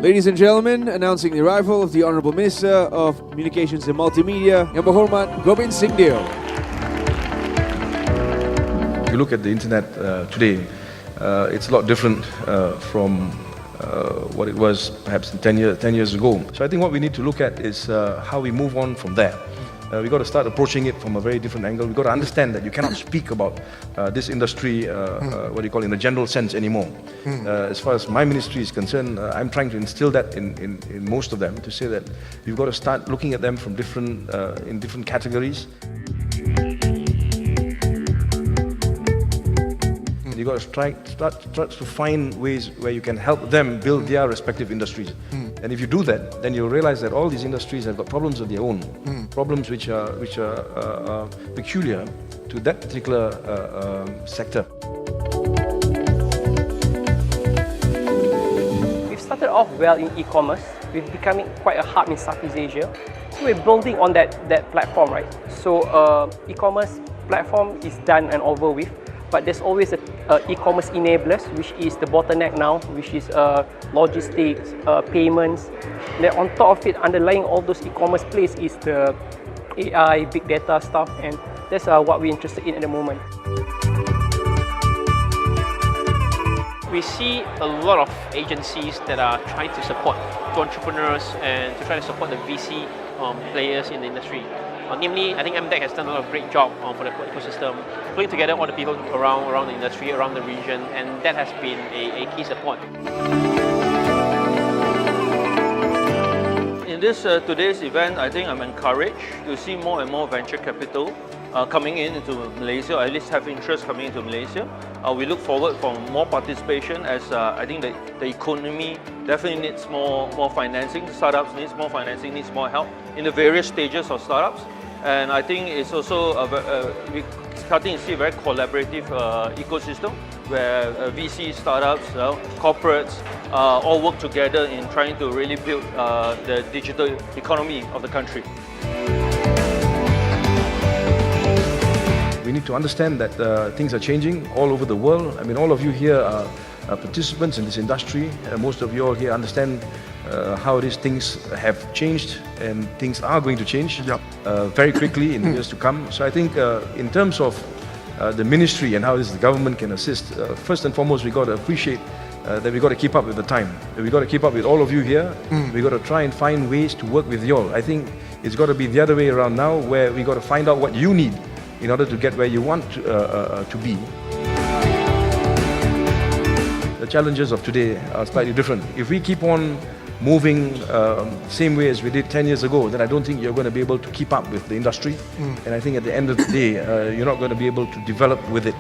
Ladies and gentlemen, announcing the arrival of the Honorable Minister of Communications and Multimedia, Yang Berhormat Gobind Singh Deo. If you look at the internet today, it's a lot different from what it was perhaps 10 years ago. So I think what we need to look at is how we move on from there. We've got to start approaching it from a very different angle. We've got to understand that you cannot speak about this industry, what do you call it, in a general sense anymore. As far as my ministry is concerned, I'm trying to instill that in most of them, to say that we've got to start looking at them from in different categories. You've got to start to find ways where you can help them build their respective industries. And if you do that, then you'll realize that all these industries have got problems of their own, problems which are peculiar to that particular sector. We've started off well in e-commerce. We're becoming quite a hub in Southeast Asia. So we're building on that platform, right? So e-commerce platform is done and over with. But there's always e-commerce enablers, which is the bottleneck now, which is logistics, payments. Then on top of it, underlying all those e-commerce plays is the AI, big data stuff, and that's what we're interested in at the moment. We see a lot of agencies that are trying to support entrepreneurs and to try to support the VC players in the industry. Namely, I think MDEC has done a lot of great job for the ecosystem, putting together all the people around the industry, around the region, and that has been a key support. In this today's event, I think I'm encouraged to see more and more venture capital coming into Malaysia, or at least have interest coming into Malaysia. We look forward for more participation, as I think the economy definitely needs more financing. Startups needs more financing, needs more help in the various stages of startups. And I think it's also we're starting to see a very collaborative ecosystem where VC startups, corporates all work together in trying to really build the digital economy of the country. We need to understand that things are changing all over the world. I mean, all of you here are participants in this industry. Most of you all here understand how these things have changed, and things are going to change very quickly in the years to come. So I think in terms of the ministry and how the government can assist, first and foremost, we've got to appreciate that we've got to keep up with the time. We've got to keep up with all of you here. We've got to try and find ways to work with you all. I think it's got to be the other way around now, where we've got to find out what you need in order to get where you want to be. The challenges of today are slightly different. If we keep on moving same way as we did 10 years ago, then I don't think you're going to be able to keep up with the industry. And I think at the end of the day, you're not going to be able to develop with it.